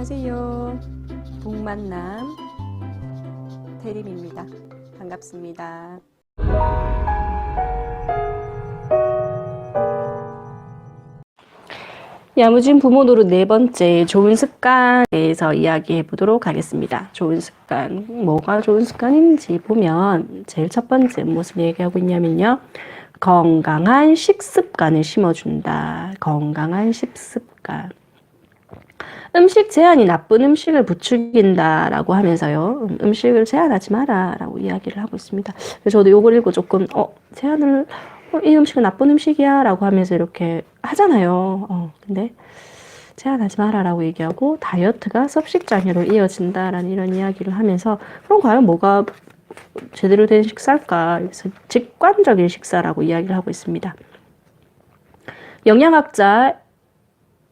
안녕하세요. 동만남 대림입니다. 반갑습니다. 야무진 부모 노릇 네 번째, 좋은 습관에 대해서 이야기해 보도록 하겠습니다. 좋은 습관, 뭐가 좋은 습관인지 보면 제일 첫 번째 무엇을 얘기하고 있냐면요. 건강한 식습관을 심어준다. 건강한 식습관. 음식 제한이 나쁜 음식을 부추긴다 라고 하면서요. 음식을 제한하지 마라 라고 이야기를 하고 있습니다. 그래서 저도 요걸 읽고 조금 제한을 이 음식은 나쁜 음식이야 라고 하면서 이렇게 하잖아요. 근데 제한하지 마라 라고 얘기하고 다이어트가 섭식장애로 이어진다라는 이런 이야기를 하면서 그럼 과연 뭐가 제대로 된 식사일까? 그래서 직관적인 식사라고 이야기를 하고 있습니다. 영양학자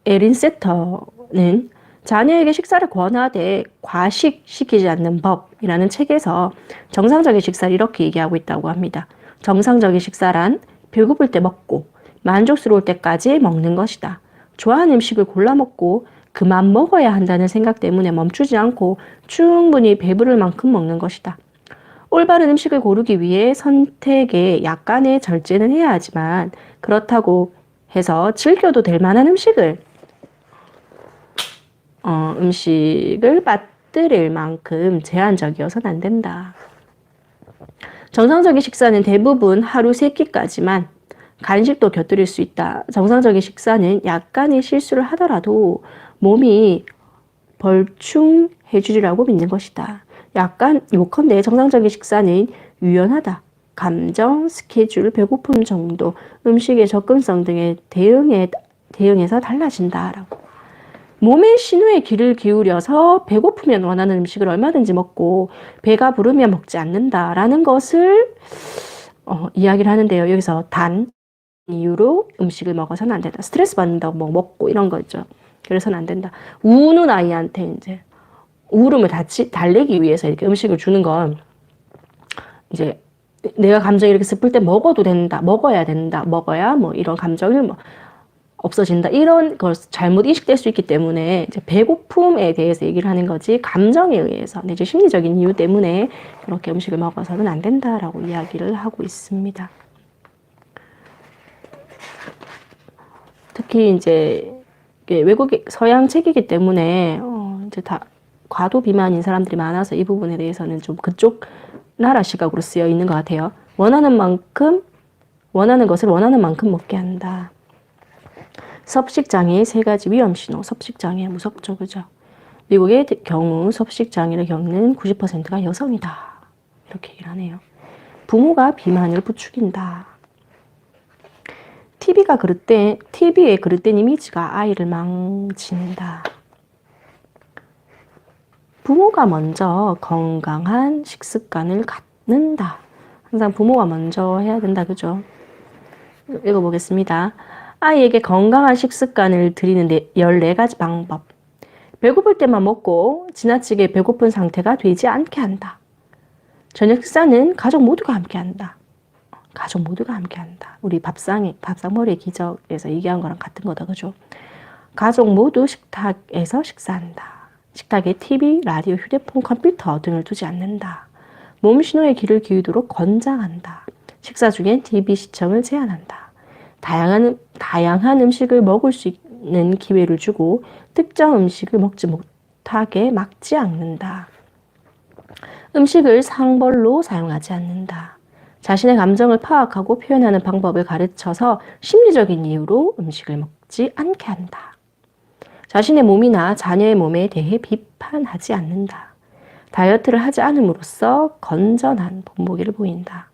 에린 세터는 자녀에게 식사를 권하되 과식시키지 않는 법이라는 책에서 정상적인 식사를 이렇게 얘기하고 있다고 합니다. 정상적인 식사란 배고플 때 먹고 만족스러울 때까지 먹는 것이다. 좋아하는 음식을 골라 먹고 그만 먹어야 한다는 생각 때문에 멈추지 않고 충분히 배부를 만큼 먹는 것이다. 올바른 음식을 고르기 위해 선택에 약간의 절제는 해야 하지만 그렇다고 해서 즐겨도 될 만한 음식을 빠뜨릴 만큼 제한적이어서는 안 된다. 정상적인 식사는 대부분 하루 3끼까지만 간식도 곁들일 수 있다. 정상적인 식사는 약간의 실수를 하더라도 몸이 벌충해 주리라고 믿는 것이다. 약간 요컨대 정상적인 식사는 유연하다. 감정, 스케줄, 배고픔 정도, 음식의 접근성 등의 대응에서 달라진다라고. 몸의 신호에 귀를 기울여서 배고프면 원하는 음식을 얼마든지 먹고 배가 부르면 먹지 않는다라는 것을 이야기를 하는데요. 여기서 단 이유로 음식을 먹어서는 안 된다. 스트레스 받는다고 뭐 먹고 이런 거 있죠. 그래서는 안 된다. 우는 아이한테 이제 울음을 달래기 위해서 이렇게 음식을 주는 건 이제 내가 감정이 이렇게 슬플 때 먹어도 된다. 먹어야 된다. 먹어야 뭐 이런 감정을 없어진다. 이런 걸 잘못 인식될 수 있기 때문에 이제 배고픔에 대해서 얘기를 하는 거지 감정에 의해서 이제 심리적인 이유 때문에 그렇게 음식을 먹어서는 안 된다라고 이야기를 하고 있습니다. 특히 이제 외국의 서양 책이기 때문에 이제 다 과도 비만인 사람들이 많아서 이 부분에 대해서는 좀 그쪽 나라 시각으로 쓰여 있는 것 같아요. 원하는 것을 원하는 만큼 먹게 한다. 섭식장애의 3가지 위험신호. 섭식장애 무섭죠, 그죠? 미국의 경우 섭식장애를 겪는 90%가 여성이다. 이렇게 얘기를 하네요. 부모가 비만을 부추긴다. TV의 그릇된 이미지가 아이를 망친다. 부모가 먼저 건강한 식습관을 갖는다. 항상 부모가 먼저 해야 된다, 그죠? 읽어보겠습니다. 아이에게 건강한 식습관을 드리는 14가지 방법. 배고플 때만 먹고 지나치게 배고픈 상태가 되지 않게 한다. 저녁 식사는 가족 모두가 함께 한다. 가족 모두가 함께 한다. 우리 밥상머리의 기적에서 얘기한 거랑 같은 거다, 그죠? 가족 모두 식탁에서 식사한다. 식탁에 TV, 라디오, 휴대폰, 컴퓨터 등을 두지 않는다. 몸 신호에 귀를 기울이도록 권장한다. 식사 중엔 TV 시청을 제한한다. 다양한 음식을 먹을 수 있는 기회를 주고 특정 음식을 먹지 못하게 막지 않는다. 음식을 상벌로 사용하지 않는다. 자신의 감정을 파악하고 표현하는 방법을 가르쳐서 심리적인 이유로 음식을 먹지 않게 한다. 자신의 몸이나 자녀의 몸에 대해 비판하지 않는다. 다이어트를 하지 않음으로써 건전한 본보기를 보인다.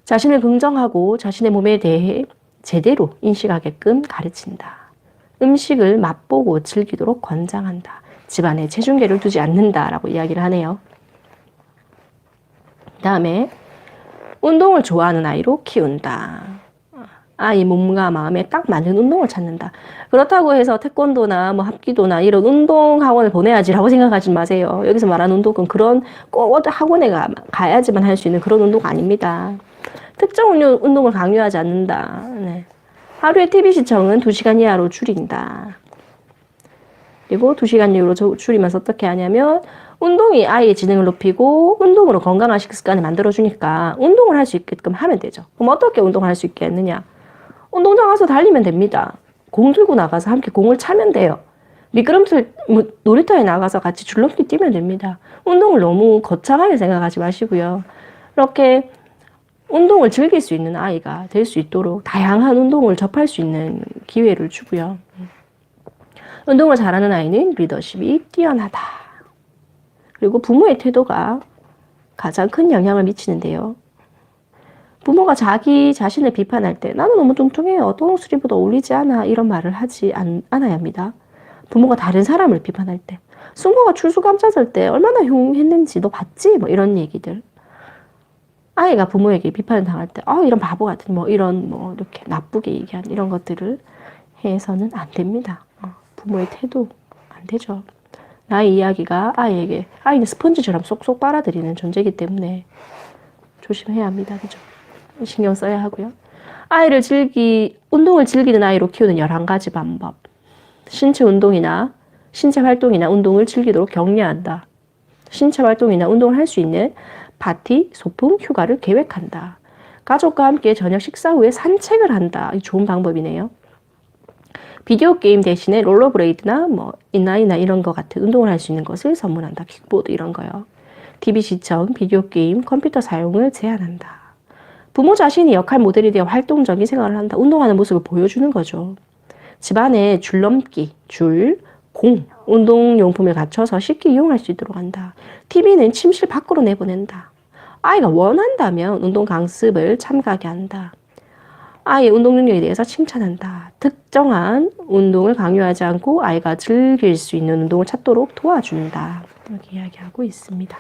자신을 긍정하고 자신의 몸에 대해 제대로 인식하게끔 가르친다. 음식을 맛보고 즐기도록 권장한다. 집안에 체중계를 두지 않는다라고 이야기를 하네요. 다음에 운동을 좋아하는 아이로 키운다. 아이 몸과 마음에 딱 맞는 운동을 찾는다. 그렇다고 해서 태권도나 뭐 합기도나 이런 운동 학원을 보내야지라고 생각하지 마세요. 여기서 말하는 운동은 그런 꼭 학원에 가야지만 할 수 있는 그런 운동 아닙니다. 특정 운동을 강요하지 않는다. 네. 하루에 TV 시청은 2시간 이하로 줄인다. 그리고 2시간 이후로 줄이면서 어떻게 하냐면 운동이 아이의 지능을 높이고 운동으로 건강한 식습관을 만들어주니까 운동을 할 수 있게끔 하면 되죠. 그럼 어떻게 운동을 할 수 있겠느냐? 운동장 가서 달리면 됩니다. 공 들고 나가서 함께 공을 차면 돼요. 미끄럼틀 놀이터에 나가서 같이 줄넘기 뛰면 됩니다. 운동을 너무 거창하게 생각하지 마시고요. 이렇게 운동을 즐길 수 있는 아이가 될 수 있도록 다양한 운동을 접할 수 있는 기회를 주고요. 운동을 잘하는 아이는 리더십이 뛰어나다. 그리고 부모의 태도가 가장 큰 영향을 미치는데요. 부모가 자기 자신을 비판할 때 나는 너무 뚱뚱해요. 똥수리보다 어울리지 않아. 이런 말을 하지 않아야 합니다. 부모가 다른 사람을 비판할 때 승모가 출수감찾을 때 얼마나 흉했는지 너 봤지? 뭐 이런 얘기들. 아이가 부모에게 비판을 당할 때 이런 바보 같은 이런 이렇게 나쁘게 얘기한 이런 것들을 해서는 안 됩니다. 부모의 태도 안 되죠. 나의 이야기가 아이는 스펀지처럼 쏙쏙 빨아들이는 존재이기 때문에 조심해야 합니다. 그죠? 신경 써야 하고요. 운동을 즐기는 아이로 키우는 11가지 방법. 신체 활동이나 운동을 즐기도록 격려한다. 신체 활동이나 운동을 할 수 있는 파티, 소풍, 휴가를 계획한다. 가족과 함께 저녁 식사 후에 산책을 한다. 좋은 방법이네요. 비디오 게임 대신에 롤러브레이드나 인라인이나 이런 거 같은 운동을 할 수 있는 것을 선물한다. 킥보드 이런 거요. TV 시청, 비디오 게임, 컴퓨터 사용을 제한한다. 부모 자신이 역할 모델이 되어 활동적인 생활을 한다. 운동하는 모습을 보여주는 거죠. 집안에 줄넘기, 공, 운동용품을 갖춰서 쉽게 이용할 수 있도록 한다. TV는 침실 밖으로 내보낸다. 아이가 원한다면 운동 강습을 참가하게 한다. 아이의 운동 능력에 대해서 칭찬한다. 특정한 운동을 강요하지 않고 아이가 즐길 수 있는 운동을 찾도록 도와준다. 이렇게 이야기하고 있습니다.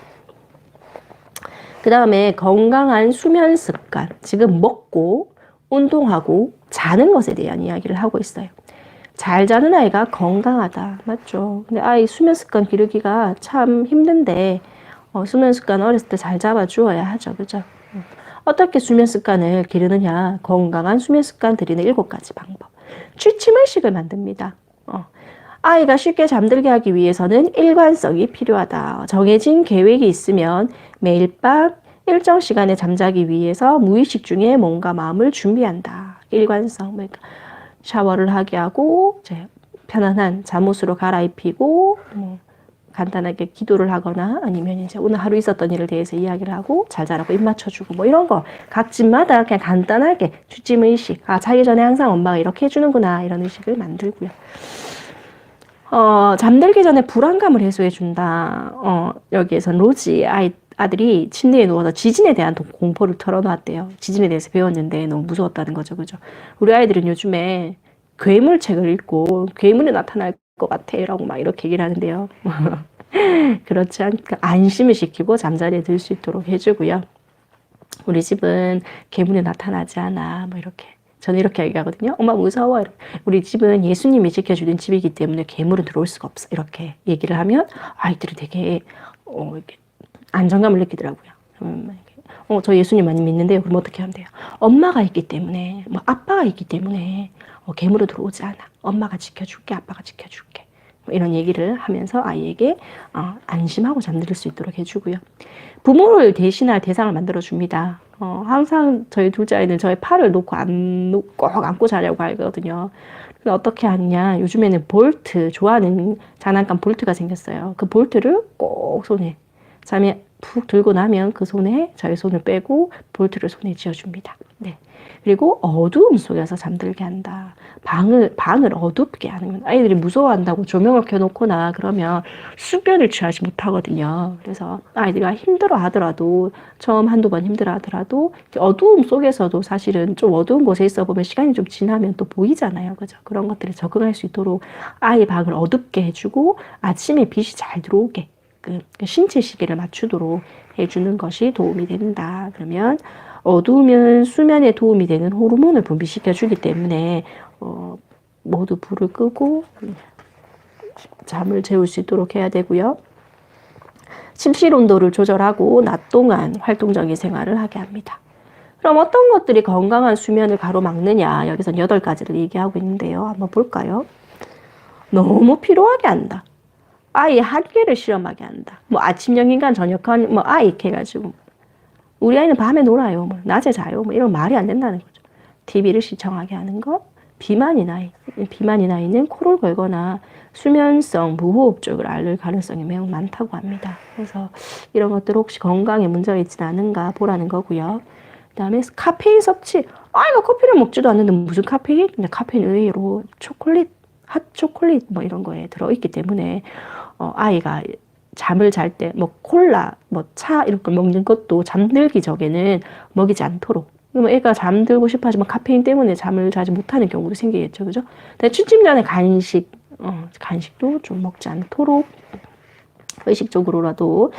그 다음에 건강한 수면 습관. 지금 먹고 운동하고 자는 것에 대한 이야기를 하고 있어요. 잘 자는 아이가 건강하다. 맞죠? 근데 아이 수면 습관 기르기가 참 힘든데 수면 습관 어렸을 때 잘 잡아주어야 하죠. 그죠? 어떻게 수면 습관을 기르느냐. 건강한 수면 습관 들이는 7가지 방법. 취침의식을 만듭니다. 아이가 쉽게 잠들게 하기 위해서는 일관성이 필요하다. 정해진 계획이 있으면 매일 밤 일정 시간에 잠자기 위해서 무의식 중에 몸과 마음을 준비한다. 일관성. 그러니까 샤워를 하게 하고 이제 편안한 잠옷으로 갈아입히고 간단하게 기도를 하거나 아니면 이제 오늘 하루 있었던 일에 대해서 이야기를 하고 잘 자라고 입 맞춰주고 이런 거 각 집마다 그냥 간단하게 취침 의식. 자기 전에 항상 엄마가 이렇게 해주는구나 이런 의식을 만들고요. 잠들기 전에 불안감을 해소해 준다. 여기에선 로지 아들이 침대에 누워서 지진에 대한 공포를 털어놨대요. 지진에 대해서 배웠는데 너무 무서웠다는 거죠. 그죠? 우리 아이들은 요즘에 괴물책을 읽고 괴물이 나타날 것 같아 라고 막 이렇게 얘기를 하는데요. 그렇지 않게 안심을 시키고 잠자리에 들 수 있도록 해주고요. 우리 집은 괴물이 나타나지 않아. 이렇게. 저는 이렇게 얘기하거든요. 엄마 무서워. 우리 집은 예수님이 지켜주는 집이기 때문에 괴물은 들어올 수가 없어. 이렇게 얘기를 하면 아이들이 되게 이렇게 안정감을 느끼더라고요. 저 예수님 많이 믿는데요. 그럼 어떻게 하면 돼요? 엄마가 있기 때문에, 아빠가 있기 때문에 괴물은 들어오지 않아. 엄마가 지켜줄게. 아빠가 지켜줄게. 이런 얘기를 하면서 아이에게 안심하고 잠들 수 있도록 해주고요. 부모를 대신할 대상을 만들어줍니다. 항상 저희 둘째 아이는 저의 팔을 꼭 안고 자려고 하거든요. 근데 어떻게 하느냐. 요즘에는 좋아하는 장난감 볼트가 생겼어요. 그 볼트를 꼭 손에, 잠에 푹 들고 나면 그 손에 저의 손을 빼고 볼트를 손에 쥐어줍니다. 네. 그리고 어두움 속에서 잠들게 한다. 방을 어둡게 하는, 아이들이 무서워한다고 조명을 켜놓거나 그러면 숙면을 취하지 못하거든요. 그래서 아이들이 힘들어 하더라도, 처음 한두 번 힘들어 하더라도 어두움 속에서도 사실은 좀 어두운 곳에 있어 보면 시간이 좀 지나면 또 보이잖아요. 그죠? 그런 것들에 적응할 수 있도록 아이 방을 어둡게 해주고 아침에 빛이 잘 들어오게 그 신체 시계를 맞추도록 해주는 것이 도움이 된다. 그러면 어두우면 수면에 도움이 되는 호르몬을 분비시켜 주기 때문에 모두 불을 끄고 잠을 재울 수 있도록 해야 되고요. 침실 온도를 조절하고 낮 동안 활동적인 생활을 하게 합니다. 그럼 어떤 것들이 건강한 수면을 가로막느냐. 여기서 8가지를 얘기하고 있는데요. 한번 볼까요? 너무 피로하게 한다. 아이 한계를 실험하게 한다. 뭐 아침형 인간, 저녁형 뭐 아이 이렇게 해가지고 우리 아이는 밤에 놀아요. 뭐 낮에 자요. 뭐 이런 말이 안 된다는 거죠. TV를 시청하게 하는 것. 비만인 아이. 비만인 아이는 코를 걸거나 수면성 무호흡 쪽을 앓을 가능성이 매우 많다고 합니다. 그래서 이런 것들 혹시 건강에 문제가 있지는 않은가 보라는 거고요. 그다음에 카페인 섭취. 아이가 커피를 먹지도 않는데 무슨 카페인? 근데 카페인 의외로 초콜릿, 핫 초콜릿 뭐 이런 거에 들어있기 때문에 아이가 잠을 잘 때 뭐 콜라, 뭐 차 이런 걸 먹는 것도 잠들기 전에는 먹이지 않도록. 그러면 애가 잠들고 싶어 하지만 카페인 때문에 잠을 자지 못하는 경우도 생기겠죠. 그죠? 근데 취침 전에 간식도 좀 먹지 않도록 의식적으로라도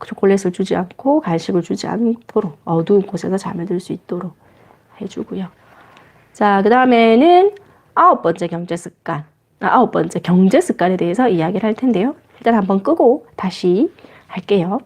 초콜릿을 주지 않고 간식을 주지 않도록 어두운 곳에서 잠을 들 수 있도록 해주고요. 자, 그 다음에는 아홉 번째 경제 습관에 대해서 이야기를 할 텐데요. 일단 한번 끄고 다시 할게요.